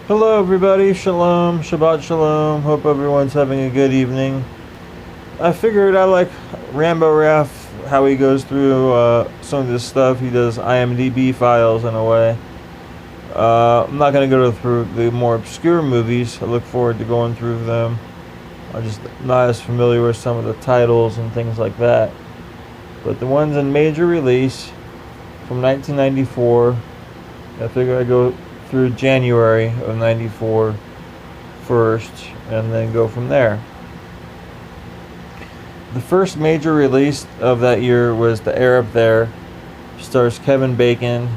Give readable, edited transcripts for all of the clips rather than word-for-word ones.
Hello, everybody. Shalom, Shabbat Shalom. Hope everyone's having a good evening. I figured I like Rambo Raff, how he goes through some of this stuff. He does IMDb files in a way. I'm not going to go through the more obscure movies. I look forward to going through them. I'm just not as familiar with some of the titles and things like that. But the ones in major release from 1994, I figure I go through January of 94 first and then go from there. The first major release of that year was The Air Up There. Stars Kevin Bacon,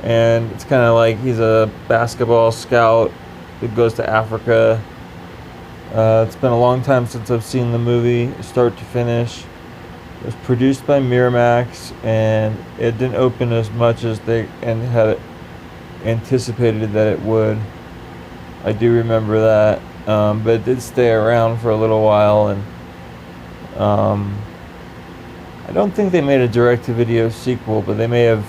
and it's kind of like he's a basketball scout who goes to Africa. It's been a long time since I've seen the movie start to finish. It was produced by Miramax, and it didn't open as much as they had anticipated that it would. I do remember that, but it did stay around for a little while, and I don't think they made a direct-to-video sequel, but they may have.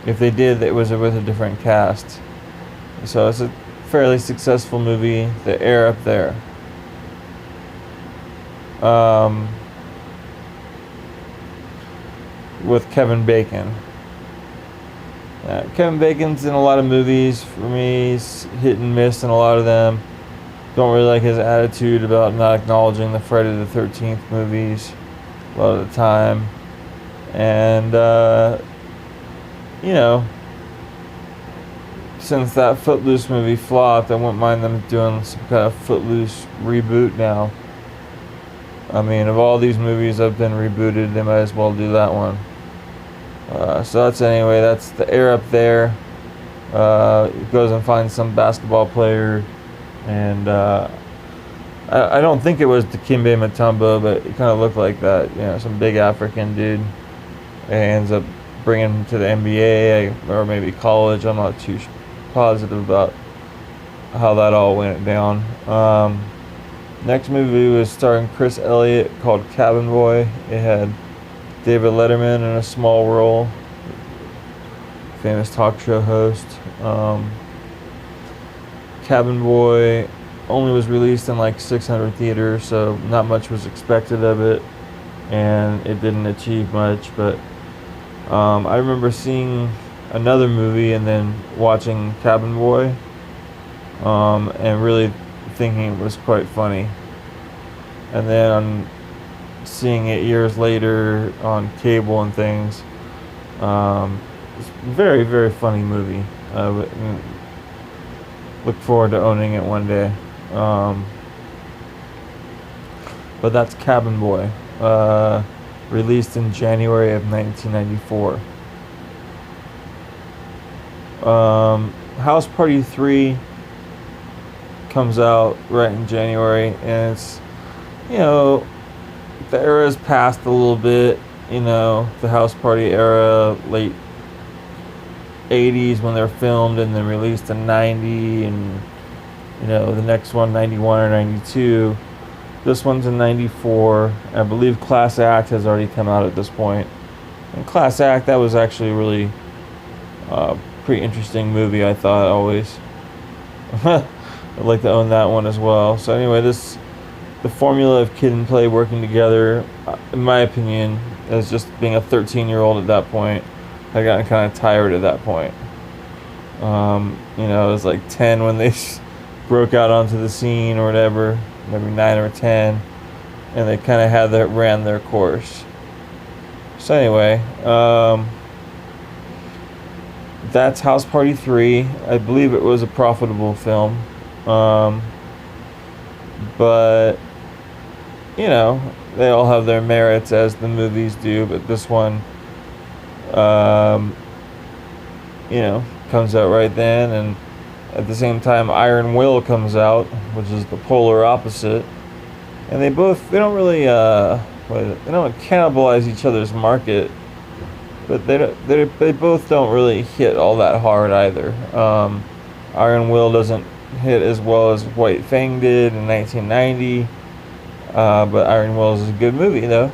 If they did, it was with a different cast. So it's a fairly successful movie, The Air Up There. With Kevin Bacon. Kevin Bacon's in a lot of movies. For me, he's hit and miss in a lot of them. Don't really like his attitude about not acknowledging the Friday the 13th movies a lot of the time. And, since that Footloose movie flopped, I wouldn't mind them doing some kind of Footloose reboot now. I mean, of all these movies that have been rebooted, they might as well do that one. So that's The Air Up There. He goes and finds some basketball player, and I don't think it was Dikembe Mutombo, but it kind of looked like that. Some big African dude. And ends up bringing him to the NBA or maybe college. I'm not too positive about how that all went down. Next movie was starring Chris Elliott called Cabin Boy. It had David Letterman in a small role, famous talk show host. Cabin Boy only was released in like 600 theaters, so not much was expected of it, and it didn't achieve much. But I remember seeing another movie and then watching Cabin Boy, and really thinking it was quite funny. And then seeing it years later on cable and things, it's a very, very funny movie. Look forward to owning it one day. But that's Cabin Boy, released in January of 1994. House Party 3 comes out right in January, and it's, the era's passed a little bit, the House Party era, late 80s when they're filmed and then released in 90, and, the next one 91 or 92. This one's in 94. I believe Class Act has already come out at this point. And Class Act, that was actually a really pretty interesting movie, I thought, always. I'd like to own that one as well. So anyway, the formula of Kid and Play working together, in my opinion, as just being a 13-year-old at that point, I got kind of tired at that point. I was like 10 when they broke out onto the scene or whatever, maybe 9 or 10, and they kind of ran their course. So anyway, that's House Party 3. I believe it was a profitable film. But they all have their merits, as the movies do, but this one comes out right then, and at the same time Iron Will comes out, which is the polar opposite, and they don't really they don't cannibalize each other's market, but they both don't really hit all that hard either. Iron Will doesn't hit as well as White Fang did in 1990, but Iron Will is a good movie though.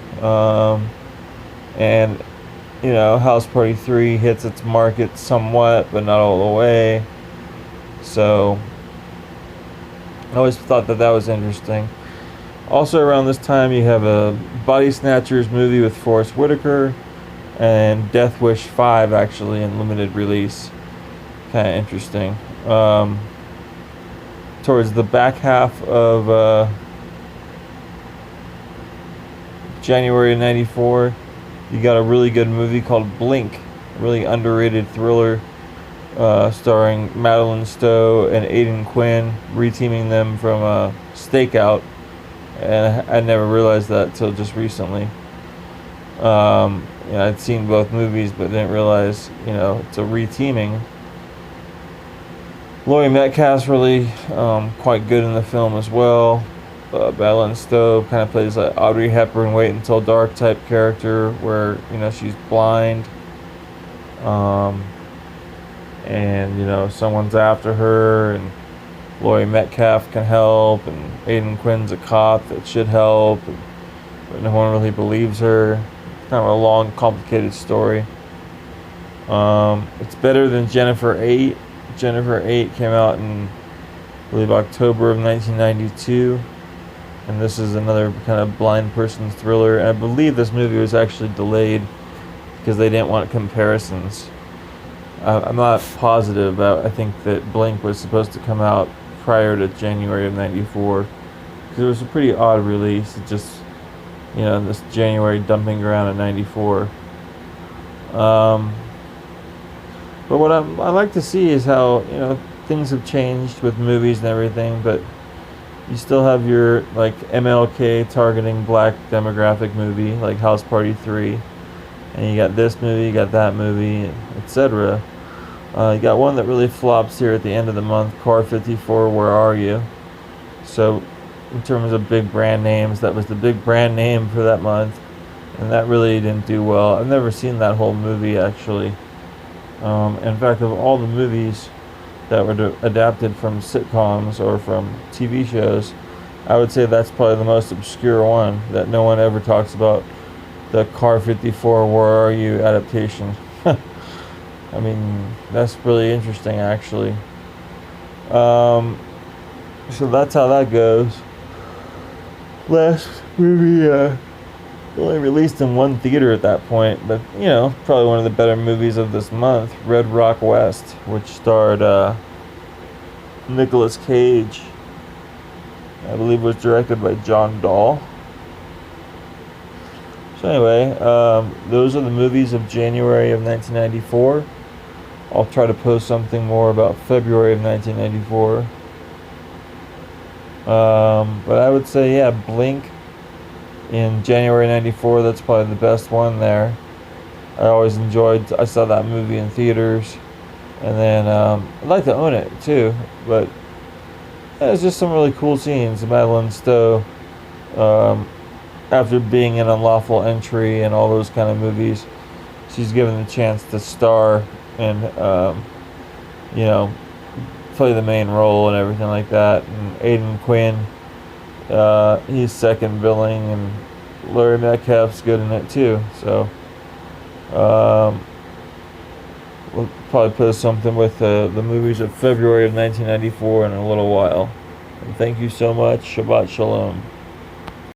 And House Party 3 hits its market somewhat, but not all the way. So I always thought that was interesting. Also around this time, you have a Body Snatchers movie with Forest Whitaker, and Death Wish 5 actually in limited release. Kind of interesting. Towards the back half of January of '94, you got a really good movie called Blink, a really underrated thriller starring Madeline Stowe and Aidan Quinn, reteaming them from Stakeout. And I never realized that till just recently. I'd seen both movies, but didn't realize, it's a reteaming. Laurie Metcalf's really quite good in the film as well. Madeline Stowe kind of plays like Audrey Hepburn, Wait Until Dark type character, where she's blind, and someone's after her, and Laurie Metcalf can help, and Aidan Quinn's a cop that should help, but no one really believes her. It's kind of a long, complicated story. It's better than Jennifer 8. Jennifer 8 came out in, I believe, October of 1992, and this is another kind of blind person's thriller. And I believe this movie was actually delayed because they didn't want comparisons. I'm not positive, but I think that Blink was supposed to come out prior to January of '94, because it was a pretty odd release. It just, this January dumping ground in '94. But what I like to see is how things have changed with movies and everything, but you still have your like MLK targeting black demographic movie like House Party 3, and you got this movie, you got that movie, etc. You got one that really flops here at the end of the month, Car 54, Where Are You? So in terms of big brand names, that was the big brand name for that month, and that really didn't do well. I've never seen that whole movie actually. In fact, of all the movies that were adapted from sitcoms or from TV shows, I would say that's probably the most obscure one that no one ever talks about, the Car 54, Where Are You adaptation. I mean, that's really interesting, actually. So that's how that goes. Last movie only released in one theater at that point, but probably one of the better movies of this month, Red Rock West, which starred Nicolas Cage. I believe it was directed by John Dahl. So anyway, those are the movies of January of 1994. I'll try to post something more about February of 1994. But I would say, yeah, Blink in January '94, that's probably the best one there. I saw that movie in theaters. And then I'd like to own it too, but it's just some really cool scenes. Madeline Stowe, after being in Unlawful Entry and all those kind of movies, she's given the chance to star and play the main role and everything like that. And Aidan Quinn, he's second billing, and Laurie Metcalf's good in it too. So we'll probably post something with the movies of February of 1994 in a little while. And thank you so much. Shabbat Shalom.